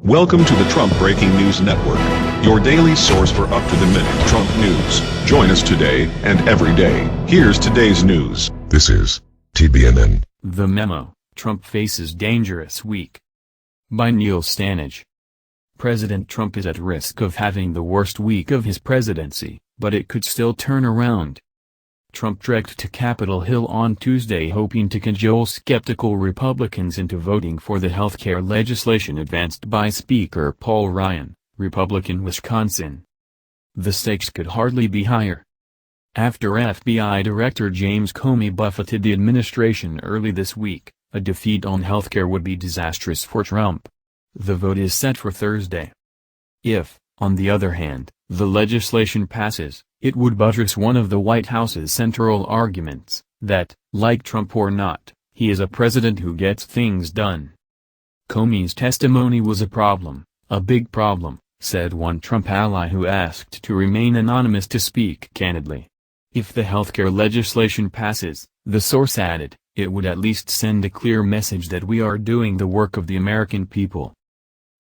Welcome to the Trump Breaking News Network, your daily source for up-to-the-minute Trump news. Join us today and every day. Here's today's news. This is TBNN. The Memo, Trump Faces Dangerous Week. By Neil Stanage. President Trump is at risk of having the worst week of his presidency, but it could still turn around. Trump trekked to Capitol Hill on Tuesday hoping to cajole skeptical Republicans into voting for the healthcare legislation advanced by Speaker Paul Ryan, Republican Wisconsin. The stakes could hardly be higher. After FBI Director James Comey buffeted the administration early this week, a defeat on healthcare would be disastrous for Trump. The vote is set for Thursday. If, on the other hand, the legislation passes, it would buttress one of the White House's central arguments, that, like Trump or not, he is a president who gets things done. Comey's testimony was a problem, a big problem, said one Trump ally who asked to remain anonymous to speak candidly. If the healthcare legislation passes, the source added, it would at least send a clear message that we are doing the work of the American people.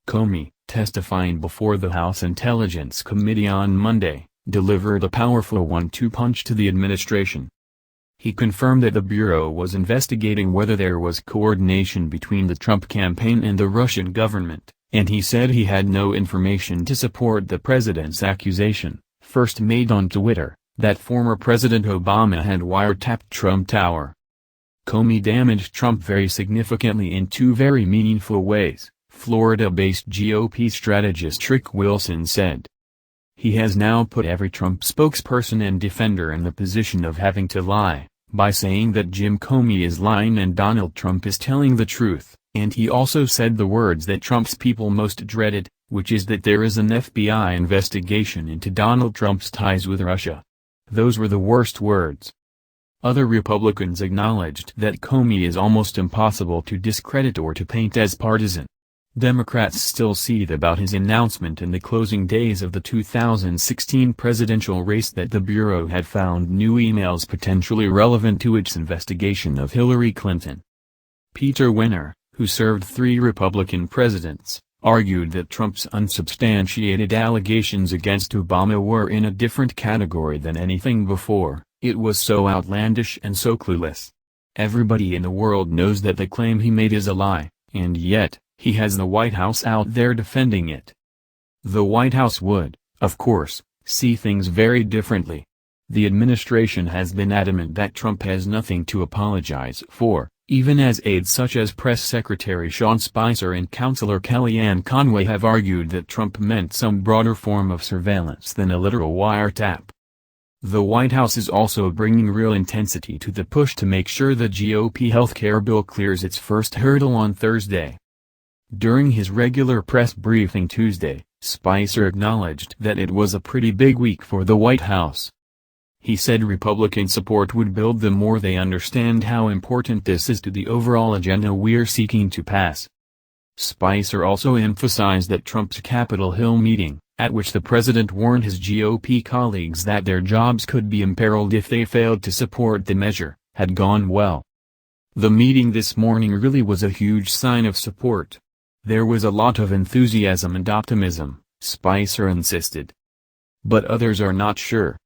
Comey, testifying before the House Intelligence Committee on Monday, delivered a powerful one-two punch to the administration. He confirmed that the Bureau was investigating whether there was coordination between the Trump campaign and the Russian government, and he said he had no information to support the president's accusation, first made on Twitter, that former President Obama had wiretapped Trump Tower. Comey damaged Trump very significantly in two very meaningful ways, Florida-based GOP strategist Rick Wilson said. He has now put every Trump spokesperson and defender in the position of having to lie, by saying that Jim Comey is lying and Donald Trump is telling the truth, and he also said the words that Trump's people most dreaded, which is that there is an FBI investigation into Donald Trump's ties with Russia. Those were the worst words. Other Republicans acknowledged that Comey is almost impossible to discredit or to paint as partisan. Democrats still seethe about his announcement in the closing days of the 2016 presidential race that the Bureau had found new emails potentially relevant to its investigation of Hillary Clinton. Peter Winter, who served 3 Republican presidents, argued that Trump's unsubstantiated allegations against Obama were in a different category than anything before. It was so outlandish and so clueless. Everybody in the world knows that the claim he made is a lie, and yet, he has the White House out there defending it. The White House would, of course, see things very differently. The administration has been adamant that Trump has nothing to apologize for, even as aides such as Press Secretary Sean Spicer and Counselor Kellyanne Conway have argued that Trump meant some broader form of surveillance than a literal wiretap. The White House is also bringing real intensity to the push to make sure the GOP healthcare bill clears its first hurdle on Thursday. During his regular press briefing Tuesday, Spicer acknowledged that it was a pretty big week for the White House. He said Republican support would build the more they understand how important this is to the overall agenda we're seeking to pass. Spicer also emphasized that Trump's Capitol Hill meeting, at which the president warned his GOP colleagues that their jobs could be imperiled if they failed to support the measure, had gone well. The meeting this morning really was a huge sign of support. There was a lot of enthusiasm and optimism, Spicer insisted. But others are not sure.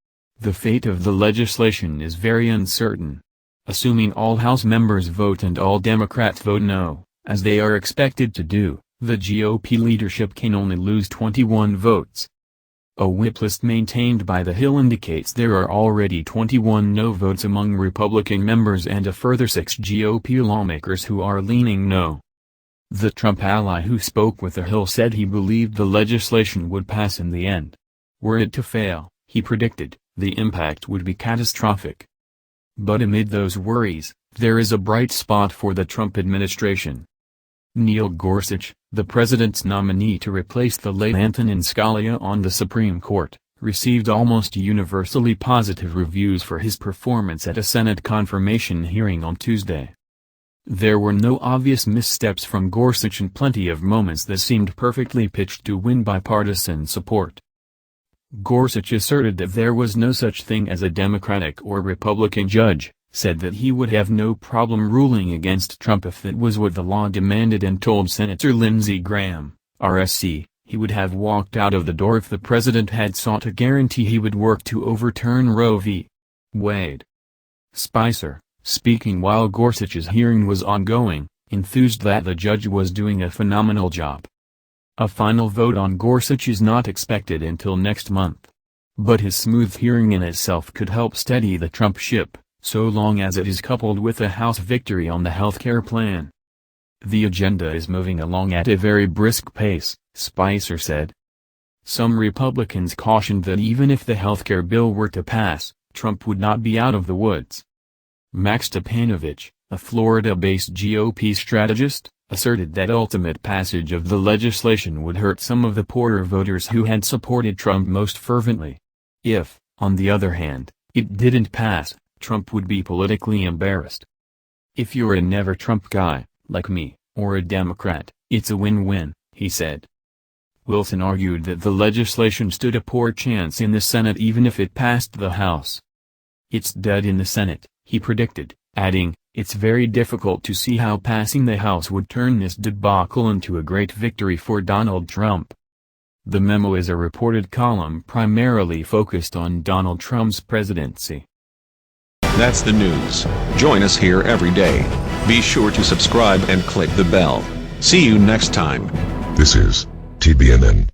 The fate of the legislation is very uncertain. Assuming all House members vote and all Democrats vote no, as they are expected to do, the GOP leadership can only lose 21 votes. A whip list maintained by The Hill indicates there are already 21 no votes among Republican members and a further 6 GOP lawmakers who are leaning no. The Trump ally who spoke with The Hill said he believed the legislation would pass in the end. Were it to fail, he predicted, the impact would be catastrophic. But amid those worries, there is a bright spot for the Trump administration. Neil Gorsuch, the president's nominee to replace the late Antonin Scalia on the Supreme Court, received almost universally positive reviews for his performance at a Senate confirmation hearing on Tuesday. There were no obvious missteps from Gorsuch and plenty of moments that seemed perfectly pitched to win bipartisan support. Gorsuch asserted that there was no such thing as a Democratic or Republican judge, said that he would have no problem ruling against Trump if that was what the law demanded, and told Senator Lindsey Graham, RSC, he would have walked out of the door if the president had sought a guarantee he would work to overturn Roe v. Wade. Spicer, speaking while Gorsuch's hearing was ongoing, enthused that the judge was doing a phenomenal job. A final vote on Gorsuch is not expected until next month. But his smooth hearing in itself could help steady the Trump ship, so long as it is coupled with a House victory on the healthcare plan. The agenda is moving along at a very brisk pace, Spicer said. Some Republicans cautioned that even if the healthcare bill were to pass, Trump would not be out of the woods. Max Stepanovich, a Florida-based GOP strategist, asserted that ultimate passage of the legislation would hurt some of the poorer voters who had supported Trump most fervently. If, on the other hand, it didn't pass, Trump would be politically embarrassed. If you're a never-Trump guy, like me, or a Democrat, it's a win-win, he said. Wilson argued that the legislation stood a poor chance in the Senate even if it passed the House. It's dead in the Senate, he predicted, adding, it's very difficult to see how passing the House would turn this debacle into a great victory for Donald Trump. The memo is a reported column primarily focused on Donald Trump's presidency. That's the news. Join us here every day. Be sure to subscribe and click the bell. See you next time. This is TBNN.